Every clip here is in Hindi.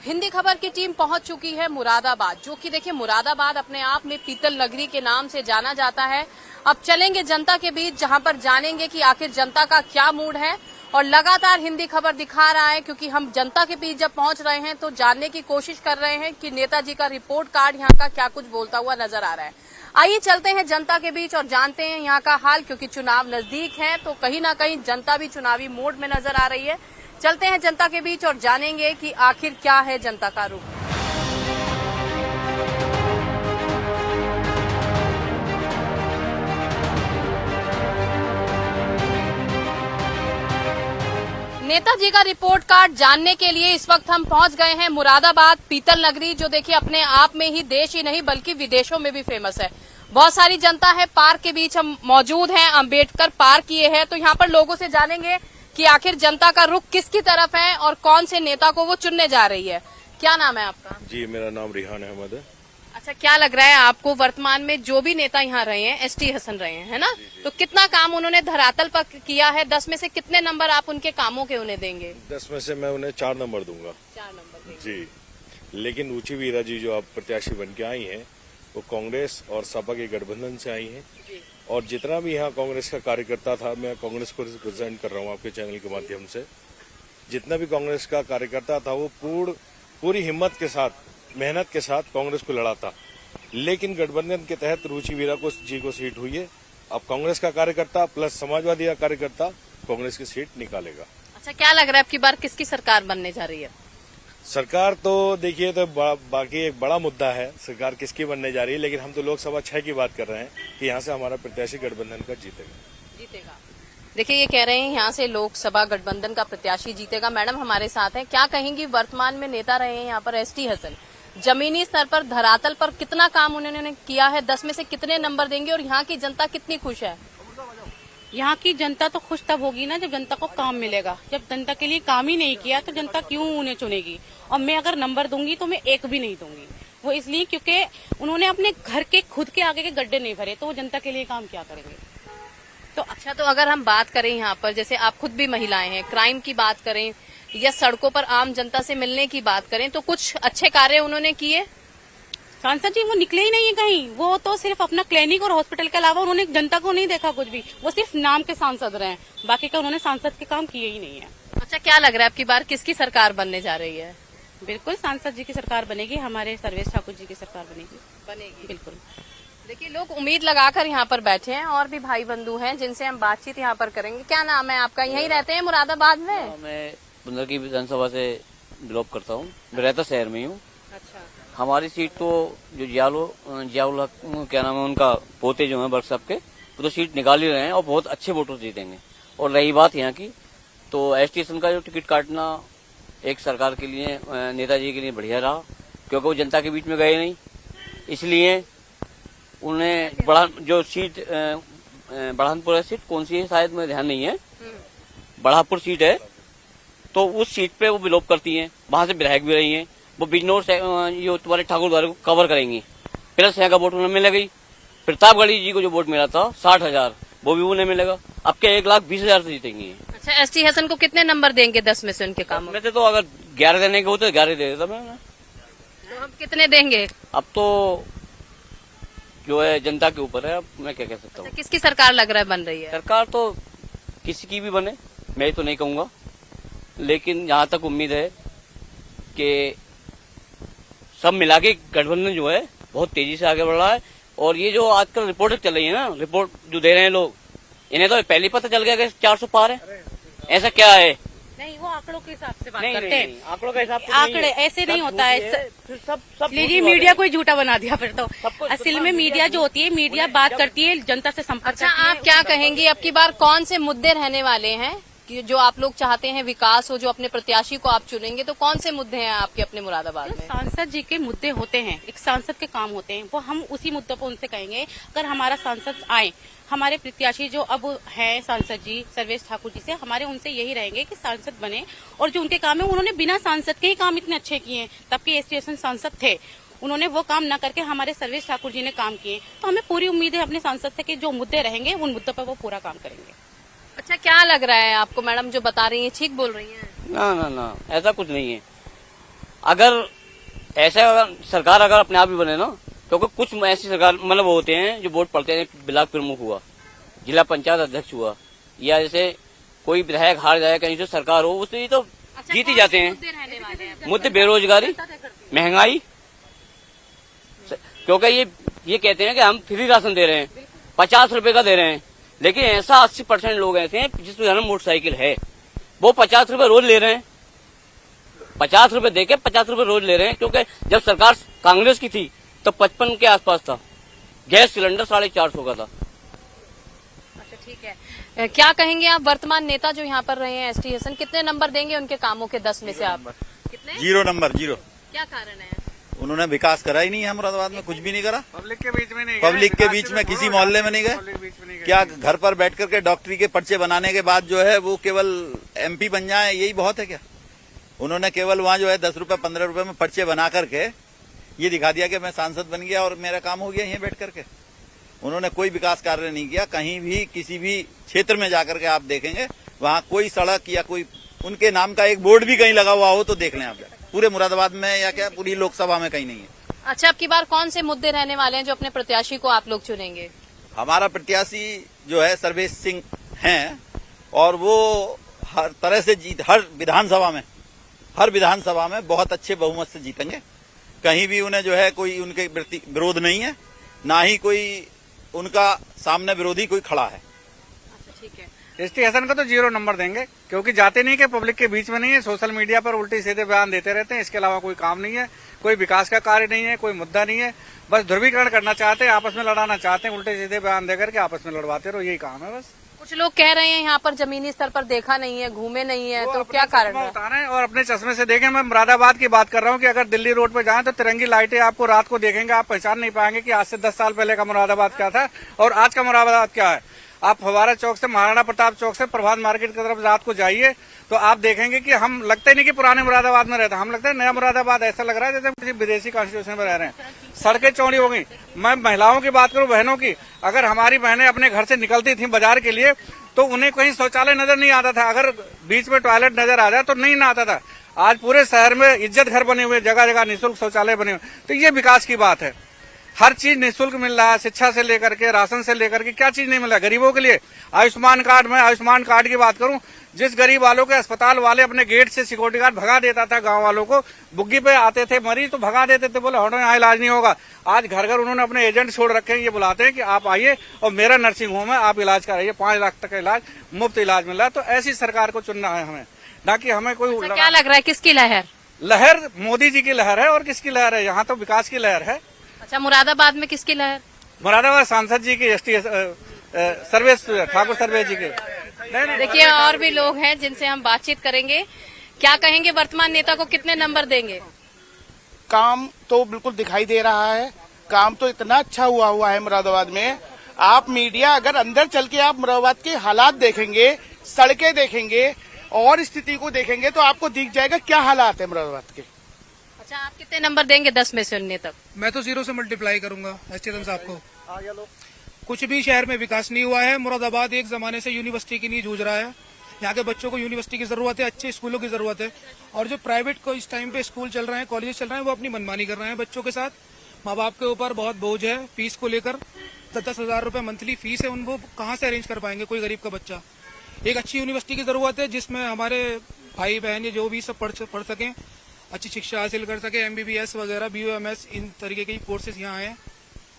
हिंदी खबर की टीम पहुंच चुकी है मुरादाबाद, जो कि देखिए मुरादाबाद अपने आप में पीतल नगरी के नाम से जाना जाता है। अब चलेंगे जनता के बीच, जहां पर जानेंगे कि आखिर जनता का क्या मूड है। और लगातार हिंदी खबर दिखा रहा है, क्योंकि हम जनता के बीच जब पहुंच रहे हैं तो जानने की कोशिश कर रहे हैं कि नेताजी का रिपोर्ट कार्ड यहाँ का क्या कुछ बोलता हुआ नजर आ रहा है। आइए चलते हैं जनता के बीच और जानते हैं यहाँ का हाल, क्योंकि चुनाव नजदीक है तो कहीं ना कहीं जनता भी चुनावी मोड में नजर आ रही है। चलते हैं जनता के बीच और जानेंगे कि आखिर क्या है जनता का रुख। नेताजी का रिपोर्ट कार्ड जानने के लिए इस वक्त हम पहुंच गए हैं मुरादाबाद, पीतल नगरी, जो देखिए अपने आप में ही देश ही नहीं बल्कि विदेशों में भी फेमस है। बहुत सारी जनता है, पार्क के बीच हम मौजूद हैं, अम्बेडकर पार्क किए हैं, तो यहाँ पर लोगों से जानेंगे कि आखिर जनता का रुख किसकी तरफ है और कौन से नेता को वो चुनने जा रही है। क्या नाम है आपका? जी, मेरा नाम रिहान अहमद है। अच्छा, क्या लग रहा है आपको वर्तमान में जो भी नेता यहाँ रहे हैं, एसटी हसन रहे हैं, है ना? तो कितना काम उन्होंने धरातल पर किया है? 10 में से कितने नंबर आप उनके कामों के उन्हें देंगे? 10 में से मैं उन्हें 4 नंबर दूंगा। 4 नंबर देंगे। जी, लेकिन रुचि वीरा जी जो आप प्रत्याशी बन के आई हैं, वो कांग्रेस और सपा के गठबंधन से आई हैं। और जितना भी यहाँ कांग्रेस का कार्यकर्ता था, मैं कांग्रेस को रिप्रेजेंट कर रहा हूँ आपके चैनल के माध्यम से, जितना भी कांग्रेस का कार्यकर्ता था वो पूरी हिम्मत के साथ, मेहनत के साथ कांग्रेस को लड़ा था। लेकिन गठबंधन के तहत रुचि वीरा जी को सीट हुई है। अब कांग्रेस का कार्यकर्ता प्लस समाजवादी का कार्यकर्ता कांग्रेस की सीट निकालेगा। अच्छा, क्या लग रहा है आपकी बार किसकी सरकार बनने जा रही है? सरकार तो देखिए, तो बाकी एक बड़ा मुद्दा है सरकार किसकी बनने जा रही है, लेकिन हम तो लोकसभा 6 की बात कर रहे हैं कि यहाँ से हमारा प्रत्याशी गठबंधन का जीतेगा। देखिए, ये कह रहे हैं यहाँ से लोकसभा गठबंधन का प्रत्याशी जीतेगा। मैडम हमारे साथ हैं, क्या कहेंगी? वर्तमान में नेता रहे हैं यहाँ पर एसटी हसन, जमीनी स्तर पर धरातल पर कितना काम उन्होंने किया है? 10 में से कितने नंबर देंगे और यहाँ की जनता कितनी खुश है? यहाँ की जनता तो खुश तब होगी ना जब जनता को काम मिलेगा। जब जनता के लिए काम ही नहीं किया तो जनता क्यों उन्हें चुनेगी? और मैं अगर नंबर दूंगी तो मैं एक भी नहीं दूंगी। वो इसलिए क्योंकि उन्होंने अपने घर के खुद के आगे के गड्ढे नहीं भरे, तो वो जनता के लिए काम क्या करेंगे? तो अच्छा, तो अगर हम बात करें यहाँ पर, जैसे आप खुद भी महिलाएं हैं, क्राइम की बात करें या सड़कों पर आम जनता से मिलने की बात करें, तो कुछ अच्छे कार्य उन्होंने किए? सांसद जी वो निकले ही नहीं है कहीं। वो तो सिर्फ अपना क्लिनिक और हॉस्पिटल के अलावा उन्होंने जनता को नहीं देखा कुछ भी। वो सिर्फ नाम के सांसद रहे हैं, बाकी का उन्होंने सांसद के काम किए ही नहीं है। अच्छा, क्या लग रहा है आपकी बार किसकी सरकार बनने जा रही है? बिल्कुल सांसद जी की सरकार बनेगी, हमारे सर्वेश ठाकुर जी की सरकार बनेगी। बिल्कुल। देखिए, लोग उम्मीद लगाकर यहाँ पर बैठे हैं और भी भाई बंधु हैं जिनसे हम बातचीत यहाँ पर करेंगे। क्या नाम है आपका? यहीं रहते हैं मुरादाबाद में? मैं बुंदर की विधानसभा से बिलोंग करता हूँ, मैं रहता शहर में हूँ। अच्छा, हमारी सीट तो जो जियाउल हक क्या नाम है उनका पोते जो है वर्क साहब के, वो तो सीट निकाल ही रहे हैं और बहुत अच्छे वोटों से जीतेंगे। और रही बात यहाँ की, तो एस स्टेशन का जो टिकट काटना एक सरकार के लिए, नेताजी के लिए बढ़िया रहा, क्योंकि वो जनता के बीच में गए नहीं। इसलिए उन्हें जो सीट बढ़ानपुर सीट कौन सी है शायद मुझे ध्यान नहीं है, बढ़ापुर सीट है, तो उस सीट पे वो बिलोंग करती हैं, वहां से विधायक भी रही हैं। वो बिजनौर से जो तुम्हारे ठाकुर द्वारा को कवर करेंगी। प्लस यहाँ का वोट उन्हें मिलेगा। प्रतापगढ़ी जी को जो वोट मिला था 60,000, वो भी उन्हें मिलेगा। अब के 1,20,000 से जीतेंगी। अच्छा, एसटी हसन को कितने नंबर देंगे 10 में से उनके काम में? तो अगर 11 देने के होते तो 11 दे देता मैं। तो हम कितने देंगे? अब तो जो है जनता के ऊपर है, अब मैं क्या कह सकता हूँ। अच्छा, किसकी सरकार लग रहा है बन रही है? सरकार तो किसी की भी बने, मैं तो नहीं कहूंगा, लेकिन जहाँ तक उम्मीद है कि सब मिला के गठबंधन जो है बहुत तेजी से आगे बढ़ रहा है। और ये जो आजकल रिपोर्ट चल रही है ना, रिपोर्ट जो दे रहे हैं लोग, इन्हें तो पहले पता चल गया कि 400 पार है। ऐसा क्या है? नहीं, वो आंकड़ों के हिसाब से बात नहीं, करते हैं। नहीं, आंकड़ों के हिसाब से आंकड़े ऐसे नहीं होता है। लीजिए, मीडिया को ही झूठा बना दिया फिर तो। असल में मीडिया जो होती है, मीडिया बात करती है, जनता से संपर्क अच्छा, करती है। आप क्या कहेंगी अब की बार कौन से मुद्दे रहने वाले हैं कि जो आप लोग चाहते हैं विकास हो, जो अपने प्रत्याशी को आप चुनेंगे, तो कौन से मुद्दे हैं आपके अपने मुरादाबाद जो में? सांसद जी के मुद्दे होते हैं, एक सांसद के काम होते हैं, वो हम उसी मुद्दों पर उनसे कहेंगे। अगर हमारा सांसद आए, हमारे प्रत्याशी जो अब है सांसद जी सर्वेश ठाकुर जी से, हमारे उनसे यही रहेंगे कि सांसद बने। और जो उनके काम है, उन्होंने बिना सांसद के ही काम इतने अच्छे किए हैं। तब के एसटी हसन सांसद थे, उन्होंने वो काम न करके हमारे सर्वेश ठाकुर जी ने काम किए। तो हमें पूरी उम्मीद है अपने सांसद से कि जो मुद्दे रहेंगे उन मुद्दों पर वो पूरा काम करेंगे। अच्छा, क्या लग रहा है आपको? मैडम जो बता रही हैं ठीक बोल रही हैं? ना, ऐसा कुछ नहीं है। अगर ऐसा अगर सरकार अगर अपने आप ही बने ना, क्योंकि कुछ ऐसी सरकार मतलब वो होते हैं जो वोट पड़ते हैं, ब्लॉक प्रमुख हुआ, जिला पंचायत अध्यक्ष हुआ, या जैसे कोई विधायक हार जाए कहीं से सरकार हो, उससे तो जीत ही जाते हैं। मुद्दे बेरोजगारी, महंगाई, क्योंकि ये कहते हैं कि हम फ्री राशन दे रहे हैं, 50 रुपए का दे रहे हैं, लेकिन ऐसा 80% लोग ऐसे हैं जिसके घर में मोटरसाइकिल है, वो 50 रुपए रोज ले रहे हैं, 50 रुपए देके 50 रुपए रोज ले रहे हैं। क्योंकि जब सरकार कांग्रेस की थी तो 55 के आसपास था, गैस सिलेंडर 450 का था। अच्छा ठीक है, क्या कहेंगे आप वर्तमान नेता जो यहाँ पर रहे हैं एसटी हसन, कितने नंबर देंगे उनके कामों के 10 में से आप? कितने? 0 नंबर 0। क्या कारण है? उन्होंने विकास करा ही नहीं है, मुरादाबाद में कुछ भी नहीं करा। पब्लिक के बीच में नहीं गए, पब्लिक के बीच में किसी मोहल्ले में नहीं गए। क्या घर पर बैठ करके डॉक्टरी के पर्चे बनाने के बाद जो है वो केवल MP बन जाए, यही बहुत है क्या? उन्होंने केवल वहाँ जो है 10 रुपए 15 रुपए में पर्चे बना करके ये दिखा दिया कि मैं सांसद बन गया और मेरा काम हो गया यहीं बैठ करके। उन्होंने कोई विकास कार्य नहीं किया। कहीं भी किसी भी क्षेत्र में जाकर के आप देखेंगे वहाँ कोई सड़क या कोई उनके नाम का एक बोर्ड भी कहीं लगा हुआ हो तो देख लें आप, पूरे मुरादाबाद में या क्या पूरी लोकसभा में कहीं नहीं है। अच्छा, अब की बार कौन से मुद्दे रहने वाले हैं जो अपने प्रत्याशी को आप लोग चुनेंगे? हमारा प्रत्याशी जो है सर्वेश सिंह हैं और वो हर तरह से हर विधानसभा में बहुत अच्छे बहुमत से जीतेंगे। कहीं भी उन्हें जो है कोई उनके विरोध नहीं है, ना ही कोई उनका सामने विरोधी कोई खड़ा है। अच्छा ठीक है, एसटी हसन का तो 0 नंबर देंगे, क्योंकि जाते नहीं कि पब्लिक के बीच में नहीं है, सोशल मीडिया पर उल्टे सीधे बयान देते रहते हैं। इसके अलावा कोई काम नहीं है, कोई विकास का कार्य नहीं है, कोई मुद्दा नहीं है। बस ध्रुवीकरण करना चाहते हैं, आपस में लड़ाना चाहते हैं, उल्टे सीधे बयान देकर के आपस में लड़वाते रहो, यही काम है बस। कुछ लोग कह रहे हैं यहाँ पर जमीनी स्तर पर देखा नहीं है, घूमे नहीं है, तो क्या कारण है? उतारें और अपने चश्मे से देखें। मैं मुरादाबाद की बात कर रहा हूँ कि अगर दिल्ली रोड पे जाएं तो तिरंगी लाइटें आपको रात को देखेंगे, आप पहचान नहीं पाएंगे कि आज से 10 साल पहले का मुरादाबाद क्या था और आज का मुरादाबाद क्या है। आप फवारा चौक से महाराणा प्रताप चौक से प्रभात मार्केट की तरफ रात को जाइए तो आप देखेंगे कि हम लगता ही नहीं कि पुराने मुरादाबाद में रहते, हम लगता है नया मुरादाबाद। ऐसा लग रहा है जैसे हम किसी विदेशी कॉन्स्टिट्यूशन में रह रहे हैं। सड़कें चौड़ी हो गई। मैं महिलाओं की बात करूं, बहनों की, अगर हमारी बहनें अपने घर से निकलती थी बाजार के लिए तो उन्हें कहीं शौचालय नजर नहीं आता था, अगर बीच में टॉयलेट नजर आ जाए तो नहीं ना आता था। आज पूरे शहर में इज्जत घर बने हुए, जगह जगह निःशुल्क शौचालय बने हुए, तो ये विकास की बात है। हर चीज निःशुल्क मिल रहा है, शिक्षा से लेकर के राशन से लेकर के, क्या चीज नहीं मिल रहा गरीबों के लिए? आयुष्मान कार्ड, मैं आयुष्मान कार्ड की बात करूं, जिस गरीब वालों के अस्पताल वाले अपने गेट से सिक्योरिटी गार्ड भगा देता था गांव वालों को, बुग्गी पे आते थे मरीज तो भगा देते थे, बोले हटो यहाँ इलाज नहीं होगा। आज घर घर उन्होंने अपने एजेंट छोड़ रखे हैं, ये बुलाते हैं कि आप आइए और मेरा नर्सिंग होम है, आप इलाज कराइए, 5 लाख तक का इलाज, मुफ्त इलाज मिल रहा है। तो ऐसी सरकार को चुनना है हमें, ना कि हमें कोई अच्छा, क्या लग रहा है किसकी लहर? लहर मोदी जी की लहर है। और किसकी लहर है? यहाँ तो विकास की लहर है। अच्छा, मुरादाबाद में किसकी लहर? मुरादाबाद सांसद जी की, एसटी सर्वेश ठाकुर सर्वेश जी के। देखिए और भी लोग हैं जिनसे हम बातचीत करेंगे। क्या कहेंगे, वर्तमान नेता को कितने नंबर देंगे? काम तो बिल्कुल दिखाई दे रहा है, काम तो इतना अच्छा हुआ है मुरादाबाद में। आप मीडिया अगर अंदर चल के आप मुरादाबाद के हालात देखेंगे, सड़कें देखेंगे और स्थिति को देखेंगे तो आपको दिख जाएगा क्या हालात है मुरादाबाद के। अच्छा, आप कितने नंबर देंगे 10 में से उन्ने तक? मैं तो 0 से मल्टीप्लाई करूंगा एसटीएम साहब को। कुछ भी शहर में विकास नहीं हुआ है। मुरादाबाद एक जमाने से यूनिवर्सिटी के लिए जूझ रहा है। यहाँ के बच्चों को यूनिवर्सिटी की जरूरत है, अच्छे स्कूलों की जरूरत है। और जो प्राइवेट को इस टाइम पे स्कूल चल रहे हैं, कॉलेज चल रहे हैं, वो अपनी मनमानी कर रहे हैं बच्चों के साथ। माँ बाप के ऊपर बहुत बोझ है फीस को लेकर। 10-10 हजार रुपए मंथली फीस है, उनको कहाँ से अरेंज कर पाएंगे कोई गरीब का बच्चा। एक अच्छी यूनिवर्सिटी की जरूरत है जिसमें हमारे भाई बहन जो भी सब पढ़ सकें, अच्छी शिक्षा हासिल कर सके, MBBS वगैरह, BOMS, इन तरीके के कोर्सेज यहाँ है।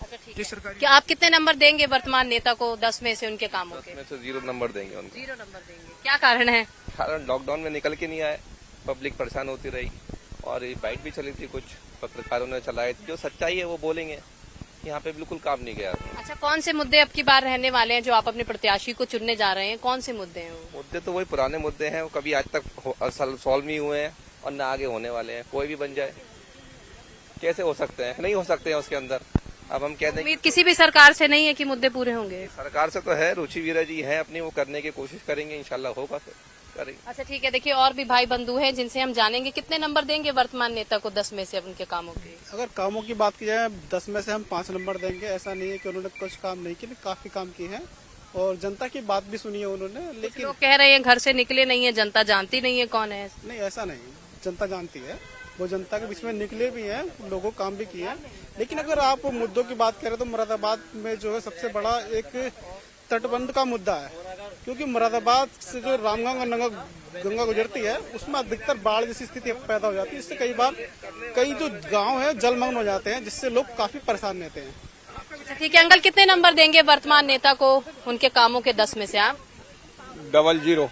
अच्छा ठीक है, क्या आप कितने नंबर देंगे वर्तमान नेता को 10 में से उनके कामों के? 10 में से 0 नंबर देंगे उनको। 0 नंबर देंगे, क्या कारण है? कारण लॉकडाउन में निकल के नहीं आए, पब्लिक परेशान होती रही और ये बाइट भी चली थी, कुछ पत्रकारों ने चलाई थी। जो सच्चाई है वो बोलेंगे, यहाँ पे बिल्कुल काम नहीं गया। अच्छा, कौन से मुद्दे अब की बार रहने वाले हैं जो आप अपने प्रत्याशी को चुनने जा रहे हैं? कौन से मुद्दे हैं वो? मुद्दे तो वही पुराने मुद्दे हैं, वो कभी आज तक सॉल्व नहीं हुए हैं और न आगे होने वाले हैं। कोई भी बन जाए कैसे हो सकते हैं? नहीं हो सकते हैं उसके अंदर। अब हम कह दें उम्मीद किसी भी सरकार से नहीं है कि मुद्दे पूरे होंगे। सरकार से तो है, रुचि वीरा जी है अपनी, वो करने की कोशिश करेंगे, इंशाल्लाह होगा तो करेंगे। अच्छा ठीक है, देखिए और भी भाई बंधु हैं जिनसे हम जानेंगे कितने नंबर देंगे वर्तमान नेता को 10 में से उनके कामों के। अगर कामों की बात की जाए 10 में से हम 5 नंबर देंगे। ऐसा नहीं है कि उन्होंने कुछ काम नहीं किए, काफी काम किए हैं और जनता की बात भी सुनी है उन्होंने। लेकिन लोग कह रहे हैं घर से निकले नहीं है, जनता जानती नहीं है कौन है। नहीं, ऐसा नहीं, जनता जानती है। वो जनता के बीच में निकले भी हैं, लोगों को काम भी किए हैं। लेकिन अगर आप मुद्दों की बात करें तो मुरादाबाद में जो है सबसे बड़ा एक तटबंध का मुद्दा है, क्योंकि मुरादाबाद से जो रामगंगा गंगा गुजरती है उसमें अधिकतर बाढ़ जैसी स्थिति पैदा हो जाती है। इससे कई बार कई जो गांव है जलमग्न हो जाते हैं, जिससे लोग काफी परेशान रहते हैं। अच्छा, ठीक है अंकल, कितने नंबर देंगे वर्तमान नेता को उनके कामों के 10 में से आप? 00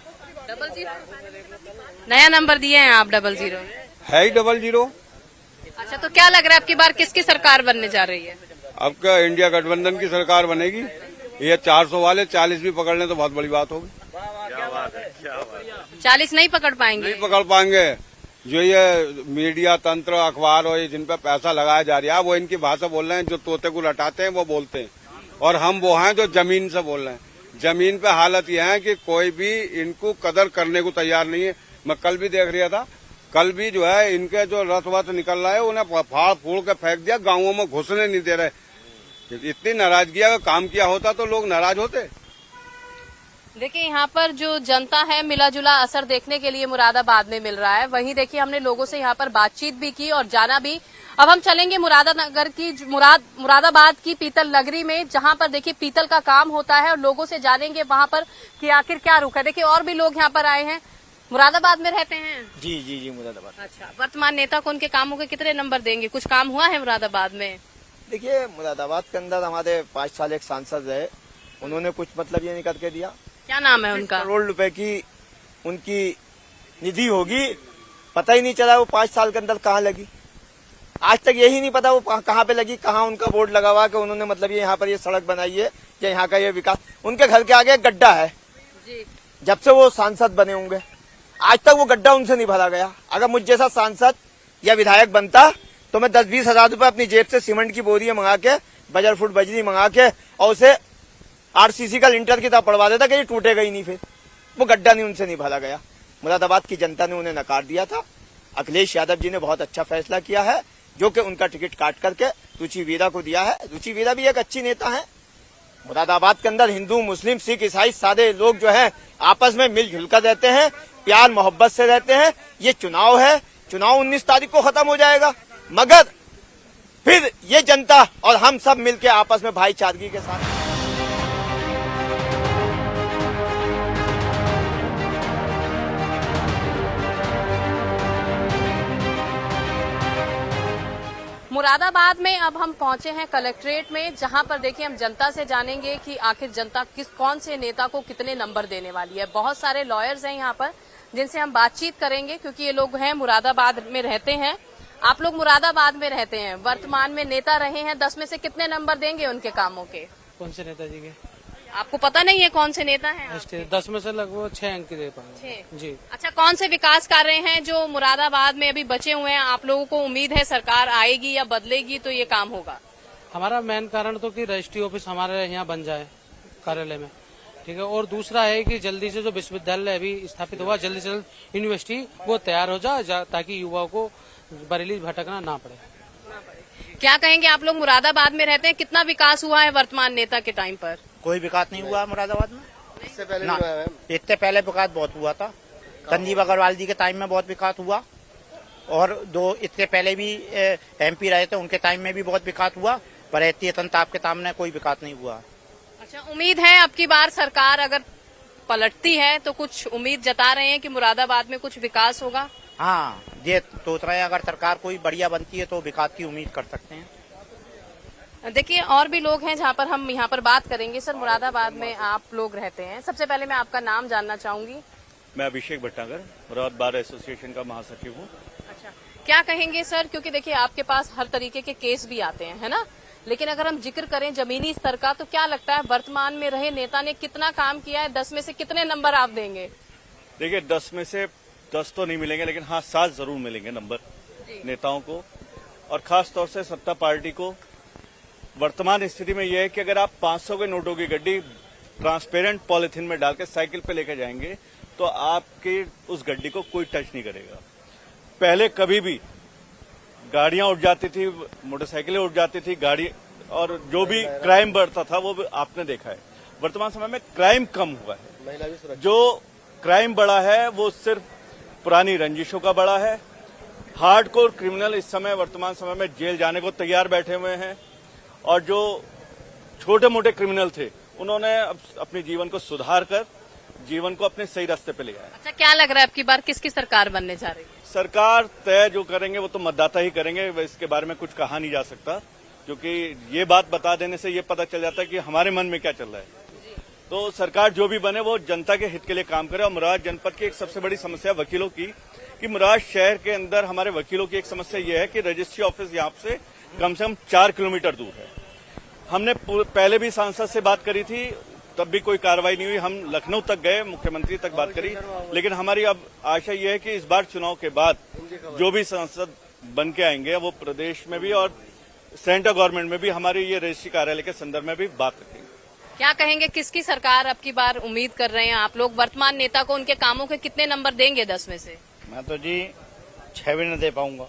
नया नंबर दिए हैं आप 00 है ही 00। अच्छा, तो क्या लग रहा है आपकी बार किसकी सरकार बनने जा रही है? अब क्या इंडिया गठबंधन की सरकार बनेगी? ये 400 वाले 40 भी पकड़ लें तो बहुत बड़ी बात होगी। 40 नहीं पकड़ पाएंगे? नहीं पकड़ पाएंगे। जो ये मीडिया तंत्र अखबार और जिन पर पैसा लगाया जा रहा है वो इनकी भाषा बोल रहे हैं, जो तोते को रटाते हैं वो बोलते हैं, और हम वो हैं जो जमीन से बोल रहे हैं। जमीन पे हालत यह है कि कोई भी इनको कदर करने को तैयार नहीं है। मैं कल भी देख रहा था, कल भी जो है इनके जो रथ वथ निकल रहा है उन्हें फाड़ फूड़ के फेंक दिया, गाँवों में घुसने नहीं दे रहे। इतनी नाराजगी, अगर काम किया होता तो लोग नाराज होते। देखिए यहाँ पर जो जनता है मिला जुला असर देखने के लिए मुरादाबाद में मिल रहा है। वहीं देखिए हमने लोगों से यहाँ पर बातचीत भी की और जाना भी। अब हम चलेंगे मुरादाबाद की पीतल नगरी में, जहाँ पर देखिए पीतल का काम होता है, और लोगों से जानेंगे वहाँ पर कि आखिर क्या रुख है। देखिए और भी लोग यहाँ पर आए हैं। मुरादाबाद में रहते हैं? जी मुरादाबाद। अच्छा, वर्तमान नेता को उनके कामों के कितने नंबर देंगे? कुछ काम हुआ है मुरादाबाद में? देखिए मुरादाबाद के अंदर हमारे 5 साल एक सांसद रहे, उन्होंने कुछ मतलब ये नहीं करके दिया। क्या नाम है उनका? करोड़ रुपए की उनकी निधि होगी, पता ही नहीं चला वो 5 साल के अंदर कहाँ लगी। आज तक यही नहीं पता वो कहाँ पे लगी, कहाँ उनका बोर्ड लगा हुआ कि उन्होंने मतलब ये यहाँ पर ये सड़क बनाई है या यहाँ का ये विकास। उनके घर के आगे गड्ढा है जी। जब से वो सांसद बने होंगे आज तक वो गड्ढा उनसे नहीं भरा गया। अगर मुझ जैसा सांसद या विधायक बनता तो मैं 10-20 हजार रुपए अपनी जेब से सीमेंट की बोरी मंगा के, बजर फुट बजरी मंगा के, और उसे आरसीसी का लिंटर की तरह पड़वा देता कि ये टूटेगा ही नहीं। फिर वो गड्ढा नहीं उनसे नहीं भरा गया। मुरादाबाद की जनता ने उन्हें नकार दिया था। अखिलेश यादव जी ने बहुत अच्छा फैसला किया है, जो कि उनका टिकट काट करके रुचि वीरा को दिया है। रुचि वीरा भी एक अच्छी नेता है। मुरादाबाद के अंदर हिंदू, मुस्लिम, सिख, ईसाई सारे लोग जो है आपस में मिलजुल कर रहते हैं, प्यार मोहब्बत से रहते हैं। ये चुनाव है, चुनाव 19 तारीख को खत्म हो जाएगा, मगर फिर ये जनता और हम सब मिलकर आपस में भाईचारगी के साथ मुरादाबाद में अब हम पहुंचे हैं कलेक्ट्रेट में, जहां पर देखिए हम जनता से जानेंगे कि आखिर जनता कौन से नेता को कितने नंबर देने वाली है। बहुत सारे लॉयर्स हैं यहाँ पर जिनसे हम बातचीत करेंगे, क्योंकि ये लोग हैं मुरादाबाद में रहते हैं। आप लोग मुरादाबाद में रहते हैं, वर्तमान में नेता रहे हैं, 10 में से कितने नंबर देंगे उनके कामों के? कौन से नेताजी के? आपको पता नहीं है कौन से नेता हैं? 10 में से लगभग 6 अंक दे पाएंगे। जी। अच्छा, कौन से विकास कार्य हैं जो मुरादाबाद में अभी बचे हुए हैं? आप लोगों को उम्मीद है सरकार आएगी या बदलेगी तो ये काम होगा? हमारा मेन कारण तो कि रजिस्ट्री ऑफिस हमारे यहाँ बन जाए कार्यालय में, ठीक है। और दूसरा है कि जल्दी से जो विश्वविद्यालय अभी स्थापित हुआ, जल्दी से जल्द यूनिवर्सिटी वो तैयार हो जाए, ताकि युवाओं को बरेली भटकना ना पड़े। क्या कहेंगे, आप लोग मुरादाबाद में रहते हैं, कितना विकास हुआ है वर्तमान नेता के टाइम पर? कोई विकास नहीं हुआ मुरादाबाद में। इससे पहले विकास बहुत हुआ था। संजीव अग्रवाल जी के टाइम में बहुत विकास हुआ, और इससे पहले भी एमपी रहे थे, उनके टाइम में भी बहुत विकास हुआ, पर ताप के सामने कोई विकास नहीं हुआ। अच्छा, उम्मीद है अब की बार सरकार अगर पलटती है तो कुछ उम्मीद जता रहे हैं कि मुरादाबाद में कुछ विकास होगा? हाँ, ये सोच रहे हैं अगर सरकार कोई बढ़िया बनती है तो विकास की उम्मीद कर सकते हैं। देखिए और भी लोग हैं जहाँ पर हम यहाँ पर बात करेंगे। सर, मुरादाबाद में आप लोग रहते हैं, सबसे पहले मैं आपका नाम जानना चाहूंगी। मैं अभिषेक भट्टागर, मुरादाबाद बार एसोसिएशन का महासचिव हूँ। अच्छा, क्या कहेंगे सर, क्योंकि देखिए आपके पास हर तरीके के केस भी आते हैं, है ना, लेकिन अगर हम जिक्र करें जमीनी स्तर का तो क्या लगता है वर्तमान में रहे नेता ने कितना काम किया है? 10 में से कितने नंबर आप देंगे? देखिए 10 में से 10 तो नहीं मिलेंगे, लेकिन हाँ 7 जरूर मिलेंगे नंबर नेताओं को, और खास तौर से सत्ता पार्टी को। वर्तमान स्थिति में यह है कि अगर आप 500 के नोटों की गड्डी ट्रांसपेरेंट पॉलिथीन में डाल के साइकिल पे लेकर जाएंगे तो आपकी उस गड्डी को कोई टच नहीं करेगा। पहले कभी भी गाड़ियां उठ जाती थी, मोटरसाइकिलें उठ जाती थी, गाड़ी, और जो भी क्राइम बढ़ता था वो भी आपने देखा है। वर्तमान समय में क्राइम कम हुआ है, जो क्राइम बढ़ा है वो सिर्फ पुरानी रंजिशों का बढ़ा है, हार्डकोर क्रिमिनल इस समय वर्तमान समय में जेल जाने को तैयार बैठे हुए हैं, और जो छोटे मोटे क्रिमिनल थे उन्होंने अपने जीवन को सुधार कर जीवन को अपने सही रास्ते पे ले आया। अच्छा, क्या लग रहा है आपकी बार किसकी सरकार बनने जा रही है? सरकार तय जो करेंगे वो तो मतदाता ही करेंगे, इसके बारे में कुछ कहा नहीं जा सकता, क्योंकि ये बात बता देने से ये पता चल जाता है कि हमारे मन में क्या चल रहा है। तो सरकार जो भी बने वो जनता के हित के लिए काम करे। और मुराद जनपद की एक सबसे बड़ी समस्या वकीलों की, कि मुराद शहर के अंदर हमारे वकीलों की एक समस्या ये है कि रजिस्ट्री ऑफिस यहाँ से कम 4 किलोमीटर दूर है। हमने पहले भी सांसद से बात करी थी, तब भी कोई कार्रवाई नहीं हुई। हम लखनऊ तक गए, मुख्यमंत्री तक बात करी, लेकिन हमारी अब आशा ये है कि इस बार चुनाव के बाद जो भी सांसद बन के आएंगे वो प्रदेश में भी और सेंट्रल गवर्नमेंट में भी हमारे ये रजिस्ट्री कार्यालय के संदर्भ में भी बात रखेंगे। क्या कहेंगे, किसकी सरकार अब की बार उम्मीद कर रहे हैं आप लोग? वर्तमान नेता को उनके कामों के कितने नंबर देंगे 10 में से? मैं तो जी 6 भी न दे पाऊंगा।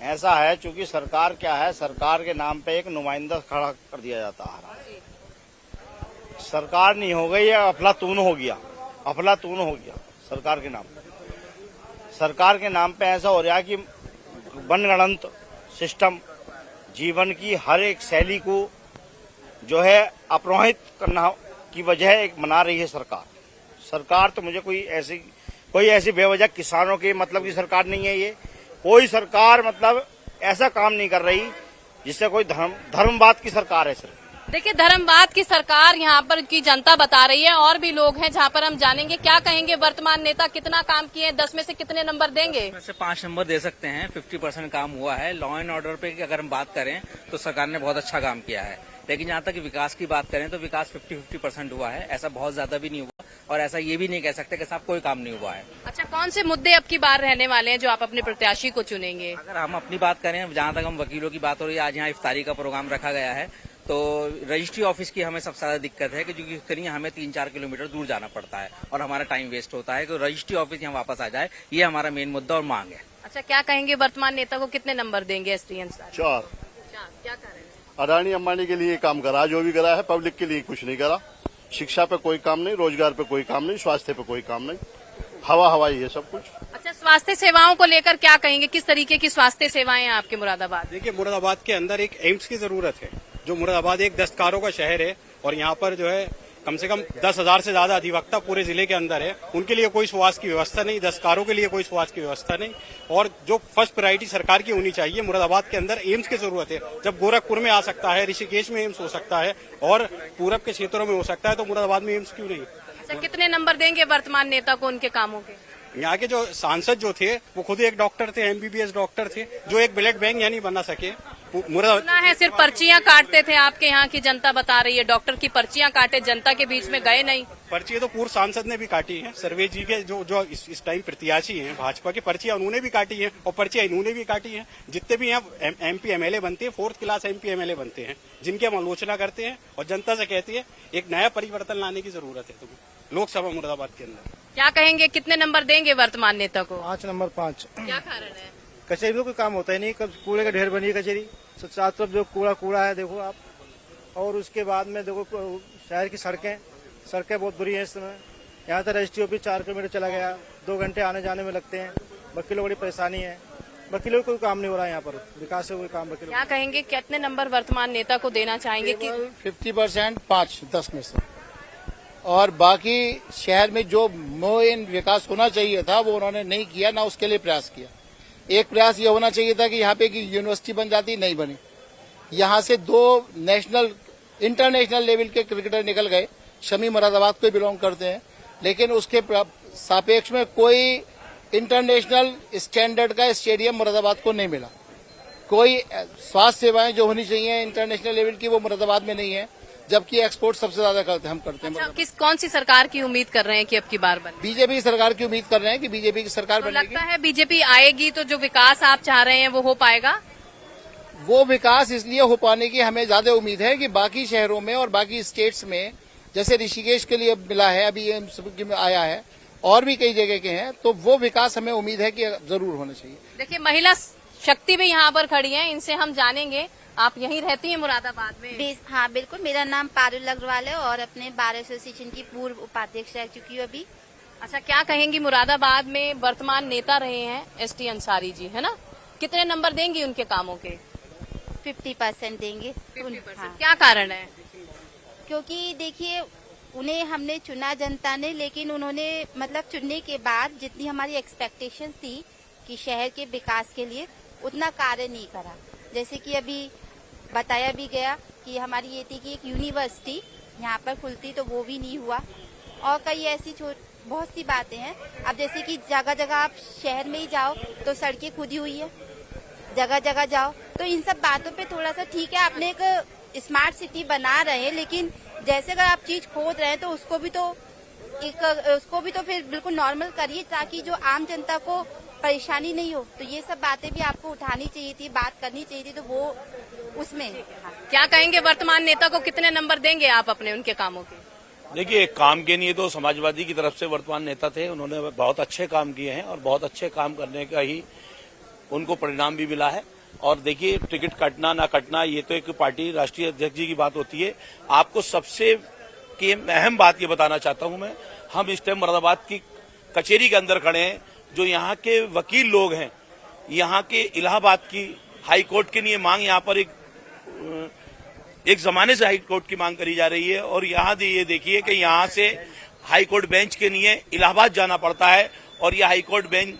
ऐसा है, चूंकि सरकार क्या है, सरकार के नाम पे एक नुमाइंदा खड़ा कर दिया जाता है। सरकार नहीं हो गई, या अफलातून हो गया, अफलातून हो गया सरकार के नाम पे। सरकार के नाम पे ऐसा हो रहा है कि मनगढ़ंत सिस्टम, जीवन की हर एक शैली को जो है अपरोहित करना की वजह एक मना रही है सरकार। सरकार तो मुझे कोई ऐसी बेवजह किसानों के मतलब की सरकार नहीं है। ये कोई सरकार मतलब ऐसा काम नहीं कर रही जिससे कोई धर्मवाद की सरकार है सिर्फ। देखिए, धर्मवाद की सरकार यहाँ पर की जनता बता रही है। और भी लोग हैं जहाँ पर हम जानेंगे। क्या कहेंगे, वर्तमान नेता कितना काम किए, 10 में से कितने नंबर देंगे? 10 में से 5 नंबर दे सकते हैं। 50% काम हुआ है। लॉ एंड ऑर्डर पे अगर हम बात करें तो सरकार ने बहुत अच्छा काम किया है, लेकिन जहाँ तक विकास की बात करें तो विकास 50-50% हुआ है। ऐसा बहुत ज्यादा भी नहीं हुआ, और ऐसा ये भी नहीं कह सकते कि साहब कोई काम नहीं हुआ है। अच्छा, कौन से मुद्दे अब की बार रहने वाले हैं जो आप अपने प्रत्याशी को चुनेंगे? अगर हम अपनी बात करें, जहाँ तक हम वकीलों की बात हो रही है, आज यहाँ इफ्तारी का प्रोग्राम रखा गया है, तो रजिस्ट्री ऑफिस की हमें सबसे ज्यादा दिक्कत है कि क्योंकि हमें 3-4 किलोमीटर दूर जाना पड़ता है और हमारा टाइम वेस्ट होता है। कि रजिस्ट्री ऑफिस यहाँ वापस आ जाए, ये हमारा मेन मुद्दा और मांग है। अच्छा, क्या कहेंगे, वर्तमान नेता को कितने नंबर देंगे एसडीएम साहब? 4। क्या करें? अडानी अंबानी के लिए काम करा, जो भी करा है, पब्लिक के लिए कुछ नहीं करा। शिक्षा पे कोई काम नहीं, रोजगार पे कोई काम नहीं, स्वास्थ्य पे कोई काम नहीं, हवाई है सब कुछ। अच्छा, स्वास्थ्य सेवाओं को लेकर क्या कहेंगे, किस तरीके की स्वास्थ्य सेवाएं हैं आपके मुरादाबाद? देखिए, मुरादाबाद के अंदर एक एम्स की जरूरत है। जो मुरादाबाद एक दस्तकारों का शहर है और यहाँ पर जो है कम से कम 10,000 से ज्यादा अधिवक्ता पूरे जिले के अंदर है। उनके लिए कोई स्वास्थ्य की व्यवस्था नहीं, दस्तकारों के लिए कोई स्वास्थ्य की व्यवस्था नहीं। और जो फर्स्ट प्रायोरिटी सरकार की होनी चाहिए, मुरादाबाद के अंदर एम्स की जरूरत है। जब गोरखपुर में आ सकता है, ऋषिकेश में एम्स हो सकता है और पूरब के क्षेत्रों में हो सकता है, तो मुरादाबाद में एम्स क्यों नहीं? अच्छा, कितने नंबर देंगे वर्तमान नेता को उनके कामों के? यहाँ के जो सांसद जो थे वो खुद एक डॉक्टर थे, MBBS डॉक्टर थे, जो एक ब्लड बैंक यानी बना सके। सुना है सिर्फ पर्चियां काटते थे, आपके यहाँ की जनता बता रही है डॉक्टर की पर्चियां काटे, जनता के बीच में गए नहीं। पर्ची तो पूर्व सांसद ने भी काटी है। सर्वे जी के जो इस टाइम प्रत्याशी हैं भाजपा की, पर्चियां उन्होंने भी काटी है और पर्चियां इन्होंने भी काटी है। जितने भी यहाँ MP MLA बनते हैं, 4th क्लास MP MLA बनते हैं, जिनकी हम आलोचना करते हैं और जनता से कहती है एक नया परिवर्तन लाने की जरूरत है तुम्हें लोकसभा मुरादाबाद के अंदर। क्या कहेंगे, कितने नंबर देंगे वर्तमान नेता को? 5 नंबर 5। क्या कारण है? कचहरी में कोई काम होता ही नहीं, कब कूड़े का ढेर बनी है कचहरी, चारों तरफ जो कूड़ा है देखो आप। और उसके बाद में देखो शहर की सड़कें बहुत बुरी हैं इस समय। यहाँ तक रजिस्ट्री ऑफिस 4 किलोमीटर चला गया, 2 घंटे आने जाने में लगते हैं। वकीलों को बड़ी परेशानी है, वकीलों को कोई काम नहीं हो रहा है यहाँ पर, विकास से कोई काम वकीलों। क्या कहेंगे, कितने नंबर वर्तमान नेता को देना चाहेंगे? 50% 5 10 में से। और बाकी शहर में जो मेन विकास होना चाहिए था वो उन्होंने नहीं किया, ना उसके लिए प्रयास किया। एक प्रयास ये होना चाहिए था कि यहाँ पे की यूनिवर्सिटी बन जाती, नहीं बनी। यहाँ से 2 इंटरनेशनल लेवल के क्रिकेटर निकल गए, शमी मुरादाबाद को बिलोंग करते हैं, लेकिन उसके सापेक्ष में कोई इंटरनेशनल स्टैंडर्ड का स्टेडियम मुरादाबाद को नहीं मिला। कोई स्वास्थ्य सेवाएं जो होनी चाहिए इंटरनेशनल लेवल की वो मुरादाबाद में नहीं है, जबकि एक्सपोर्ट सबसे ज्यादा हम करते हैं। अच्छा, कौन सी सरकार की उम्मीद कर रहे हैं कि अब की बार बने? बीजेपी सरकार की उम्मीद कर रहे हैं कि बीजेपी की सरकार तो बनेगी। लगता है बीजेपी आएगी तो जो विकास आप चाह रहे हैं वो हो पाएगा? वो विकास इसलिए हो पाने की हमें ज्यादा उम्मीद है कि बाकी शहरों में और बाकी स्टेट्स में, जैसे ऋषिकेश के लिए मिला है, अभी एम्स में आया है, और भी कई जगह के हैं, तो वो विकास हमें उम्मीद है कि जरूर होना चाहिए। देखिए, महिला शक्ति भी यहाँ पर खड़ी है, इनसे हम जानेंगे। आप यहीं रहती हैं मुरादाबाद में? हाँ बिल्कुल, मेरा नाम पारुल अग्रवाल है और अपने बार एसोसिएशन की पूर्व उपाध्यक्ष रह चुकी हूँ अभी। अच्छा, क्या कहेंगी मुरादाबाद में वर्तमान नेता रहे हैं एसटी अंसारी जी, है ना, कितने नंबर देंगी उनके कामों के? 50% देंगे। 50%। हाँ। क्या कारण है? क्योंकि देखिए उन्हें हमने चुना जनता ने, लेकिन उन्होंने मतलब चुनने के बाद जितनी हमारी एक्सपेक्टेशंस थी कि शहर के विकास के लिए, उतना कार्य नहीं करा। जैसे कि अभी बताया भी गया कि हमारी ये थी कि एक यूनिवर्सिटी यहाँ पर खुलती, तो वो भी नहीं हुआ। और कई ऐसी बहुत सी बातें हैं। अब जैसे कि जगह जगह आप शहर में ही जाओ तो सड़कें खुदी हुई है, जगह जगह जाओ तो इन सब बातों पे थोड़ा सा ठीक है, आपने एक स्मार्ट सिटी बना रहे हैं, लेकिन जैसे अगर आप चीज खोद रहे हैं तो उसको भी तो फिर बिल्कुल नॉर्मल करिए, ताकि जो आम जनता को परेशानी नहीं हो। तो ये सब बातें भी आपको उठानी चाहिए थी, बात करनी चाहिए थी, तो वो उसमें। हाँ। क्या कहेंगे वर्तमान नेता को कितने नंबर देंगे आप अपने उनके कामों के? देखिए, काम के लिए तो समाजवादी की तरफ से वर्तमान नेता थे, उन्होंने बहुत अच्छे काम किए हैं और बहुत अच्छे काम करने का ही उनको परिणाम भी मिला है। और देखिए, टिकट कटना ना कटना ये तो एक पार्टी राष्ट्रीय अध्यक्ष जी की बात होती है। आपको सबसे की अहम बात ये बताना चाहता हूं मैं, हम इस टाइम मुरादाबाद की कचेरी के अंदर खड़े हैं। जो यहाँ के वकील लोग हैं, यहाँ के इलाहाबाद की हाई कोर्ट के लिए मांग, यहाँ पर एक जमाने से हाई कोर्ट की मांग करी जा रही है। और यहाँ ये देखिए कि यहाँ से हाई कोर्ट बेंच के लिए इलाहाबाद जाना पड़ता है और ये हाई कोर्ट बेंच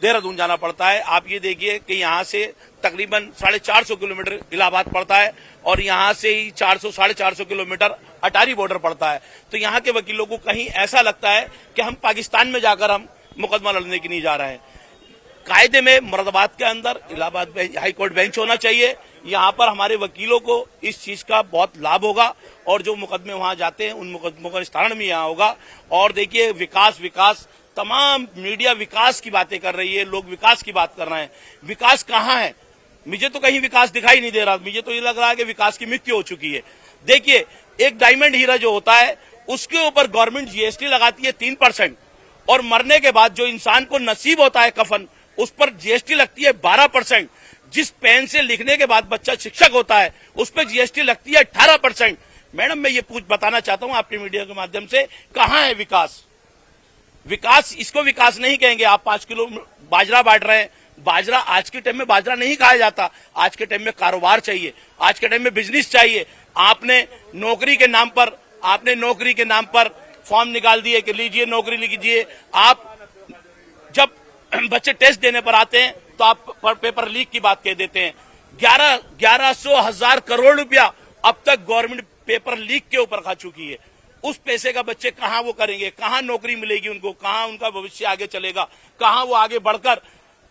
देहरादून जाना पड़ता है। आप ये देखिए कि यहाँ से तकरीबन 450 किलोमीटर इलाहाबाद पड़ता है और यहाँ से ही 400-450 किलोमीटर अटारी बॉर्डर पड़ता है। तो यहाँ के वकीलों को कहीं ऐसा लगता है कि हम पाकिस्तान में जाकर हम मुकदमा लड़ने के लिए जा रहे हैं। कायदे में मुरादाबाद के अंदर इलाहाबाद हाई कोर्ट बेंच होना चाहिए। यहाँ पर हमारे वकीलों को इस चीज का बहुत लाभ होगा और जो मुकदमे वहां जाते हैं उन मुकदमों का निस्तारण भी यहाँ होगा। और देखिए, विकास तमाम मीडिया विकास की बातें कर रही है, लोग विकास की बात कर रहे हैं। विकास कहाँ है? मुझे तो कहीं विकास दिखाई नहीं दे रहा। मुझे तो ये लग रहा है कि विकास की मृत्यु हो चुकी है। देखिए, एक डायमंड हीरा जो होता है उसके ऊपर गवर्नमेंट जीएसटी लगाती है 3%, और मरने के बाद जो इंसान को नसीब होता है कफन, उस पर जीएसटी लगती है 12%। जिस पेन से लिखने के बाद बच्चा शिक्षक होता है उस पर जीएसटी लगती है 18%। मैडम, मैं ये बताना चाहता हूं आपके मीडिया के माध्यम से, कहां है विकास? विकास, इसको विकास नहीं कहेंगे। आप 5 किलो बाजरा बांट रहे हैं। बाजरा आज के टाइम में बाजरा नहीं खाया जाता। आज के टाइम में कारोबार चाहिए, आज के टाइम में बिजनेस चाहिए। आपने नौकरी के नाम पर फॉर्म निकाल दिए कि लीजिए नौकरी लीजिए। आप जब बच्चे टेस्ट देने पर आते हैं तो आप पेपर लीक की बात कह देते हैं। 1100 करोड़ रुपया अब तक गवर्नमेंट पेपर लीक के ऊपर खा चुकी है। उस पैसे का बच्चे कहां वो करेंगे? कहां नौकरी मिलेगी उनको? कहां उनका भविष्य आगे चलेगा? कहां वो आगे बढ़कर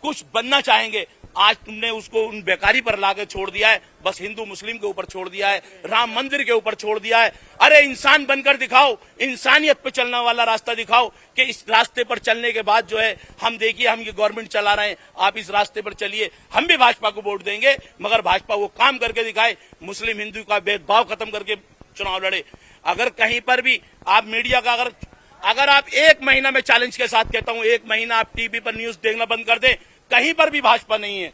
कुछ बनना चाहेंगे? आज तुमने उसको उन बेकारी पर लाके छोड़ दिया है, बस हिंदू मुस्लिम के ऊपर छोड़ दिया है, राम मंदिर के ऊपर छोड़ दिया है। अरे इंसान बनकर दिखाओ, इंसानियत पे चलने वाला रास्ता दिखाओ कि इस रास्ते पर चलने के बाद जो है, हम देखिए हम ये गवर्नमेंट चला रहे हैं, आप इस रास्ते पर चलिए। हम भी भाजपा को वोट देंगे, मगर भाजपा वो काम करके दिखाए, मुस्लिम हिंदू का भेदभाव खत्म करके चुनाव लड़े। अगर कहीं पर भी आप मीडिया का अगर आप 1 महीना में चैलेंज के साथ कहता हूं, 1 महीना आप टीवी पर न्यूज देखना बंद कर दें, कहीं पर भी भाजपा नहीं है,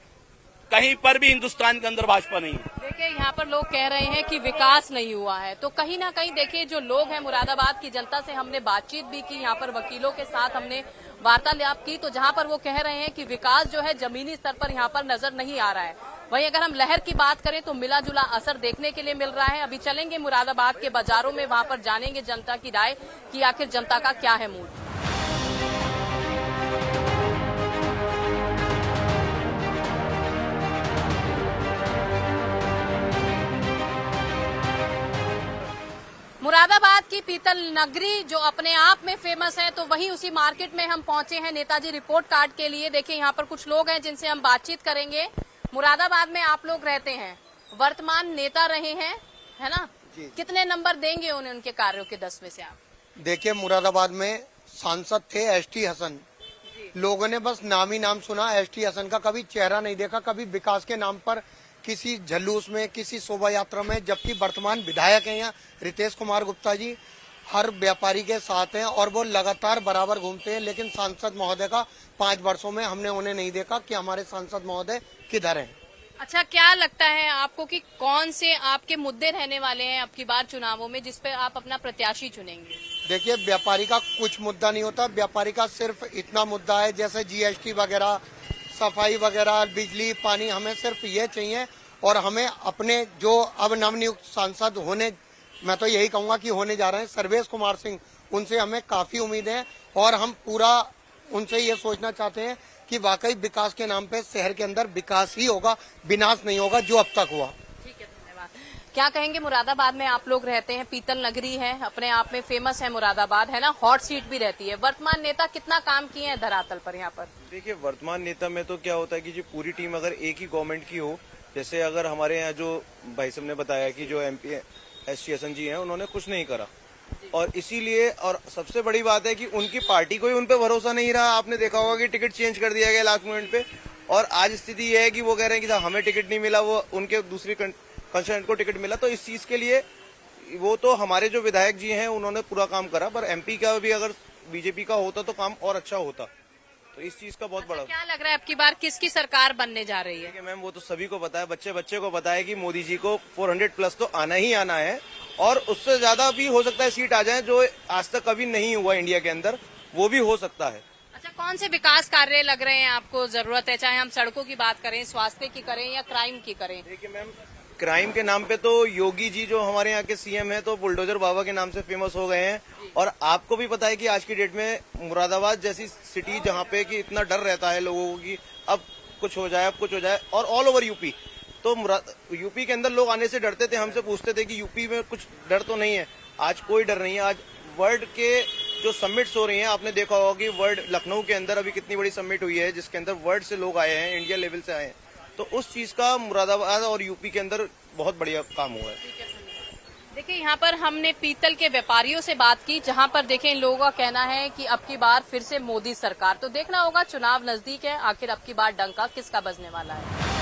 कहीं पर भी हिंदुस्तान के अंदर भाजपा नहीं है। देखिए, यहाँ पर लोग कह रहे हैं कि विकास नहीं हुआ है, तो कहीं ना कहीं देखिए जो लोग हैं, मुरादाबाद की जनता से हमने बातचीत भी की, यहाँ पर वकीलों के साथ हमने वार्तालाप की, तो जहाँ पर वो कह रहे हैं कि विकास जो है जमीनी स्तर पर यहाँ पर नजर नहीं आ रहा है। वहीं अगर हम लहर की बात करें तो मिला जुला असर देखने के लिए मिल रहा है। अभी चलेंगे मुरादाबाद के बाजारों में, वहां पर जानेंगे जनता की राय कि आखिर जनता का क्या है मूड। मुरादाबाद की पीतल नगरी जो अपने आप में फेमस है, तो वहीं उसी मार्केट में हम पहुंचे हैं नेताजी रिपोर्ट कार्ड के लिए। देखिए, यहाँ पर कुछ लोग हैं जिनसे हम बातचीत करेंगे। मुरादाबाद में आप लोग रहते हैं, वर्तमान नेता रहे हैं, है ना? कितने नंबर देंगे उन्हें, उनके कार्यों के 10 में से आप? देखिए, मुरादाबाद में सांसद थे एसटी हसन। लोगों ने बस नाम ही नाम सुना एसटी हसन का, कभी चेहरा नहीं देखा, कभी विकास के नाम पर किसी जुलूस में, किसी शोभा यात्रा में। जबकि वर्तमान विधायक हैं यहाँ रितेश कुमार गुप्ता जी, हर व्यापारी के साथ हैं और वो लगातार बराबर घूमते हैं। लेकिन सांसद महोदय का 5 वर्षों में हमने उन्हें नहीं देखा कि हमारे सांसद महोदय किधर हैं। अच्छा, क्या लगता है आपको कि कौन से आपके मुद्दे रहने वाले हैं अब की बार चुनावों में, जिस पे आप अपना प्रत्याशी चुनेंगे? देखिए व्यापारी का कुछ मुद्दा नहीं होता, व्यापारी का सिर्फ इतना मुद्दा है जैसे जीएसटी वगैरह, सफाई वगैरह, बिजली, पानी, हमें सिर्फ ये चाहिए। और हमें अपने जो अब नवनियुक्त सांसद होने, मैं तो यही कहूंगा कि होने जा रहे हैं सर्वेश कुमार सिंह, उनसे हमें काफी उम्मीद है और हम पूरा उनसे ये सोचना चाहते हैं कि वाकई विकास के नाम पे शहर के अंदर विकास ही होगा, विनाश नहीं होगा जो अब तक हुआ। क्या कहेंगे, मुरादाबाद में आप लोग रहते हैं, पीतल नगरी है, अपने आप में फेमस है मुरादाबाद, है ना, हॉट सीट भी रहती है। वर्तमान नेता कितना काम किए हैं धरातल पर यहाँ पर? देखिए, वर्तमान नेता में तो क्या होता है कि जो पूरी टीम अगर एक ही गवर्नमेंट की हो, जैसे अगर हमारे यहाँ जो भाई साहब ने बताया कि जो MP ST हसन जी हैं, उन्होंने कुछ नहीं करा, और इसीलिए, और सबसे बड़ी बात है कि उनकी पार्टी को ही उन पे भरोसा नहीं रहा। आपने देखा होगा कि टिकट चेंज कर दिया गया लास्ट मोमेंट पे, और आज स्थिति यह है कि वो कह रहे हैं कि हमें टिकट नहीं मिला, वो उनके दूसरी कंस्टिट्यूएंट को टिकट मिला। तो इस चीज के लिए वो तो हमारे जो विधायक जी हैं उन्होंने पूरा काम करा, पर MP का भी अगर बीजेपी का होता तो काम और अच्छा होता। तो इस चीज का बहुत बड़ा क्या लग रहा है अब की बार किसकी सरकार बनने जा रही है? मैम, वो तो सभी को पता है, बच्चे को पता है कि मोदी जी को 400+ तो आना ही आना है, और उससे ज्यादा भी हो सकता है सीट आ जाए, जो आज तक कभी नहीं हुआ इंडिया के अंदर, वो भी हो सकता है। अच्छा, कौन से विकास कार्य लग रहे हैं आपको जरूरत है, चाहे हम सड़कों की बात करें, स्वास्थ्य की करें या क्राइम की करें? देखिए मैम, क्राइम के नाम पे तो योगी जी जो हमारे यहाँ के CM हैं, तो बुलडोजर बाबा के नाम से फेमस हो गए हैं। और आपको भी पता है कि आज की डेट में मुरादाबाद जैसी सिटी जहाँ पे कि इतना डर रहता है लोगों को कि अब कुछ हो जाए, अब कुछ हो जाए, और ऑल ओवर यूपी, तो यूपी के अंदर लोग आने से डरते थे, हमसे पूछते थे कि यूपी में कुछ डर तो नहीं है। आज कोई डर नहीं है। आज वर्ल्ड के जो समिट्स हो रही हैं, आपने देखा होगा कि वर्ल्ड लखनऊ के अंदर अभी कितनी बड़ी समिट हुई है, जिसके अंदर वर्ल्ड से लोग आए हैं, इंडिया लेवल से आए हैं। तो उस चीज का मुरादाबाद और यूपी के अंदर बहुत बढ़िया काम हुआ है। देखिए, यहाँ पर हमने पीतल के व्यापारियों से बात की, जहाँ पर देखें इन लोगों का कहना है कि अब की बार फिर से मोदी सरकार। तो देखना होगा, चुनाव नजदीक है, आखिर अब की बार डंका किसका बजने वाला है।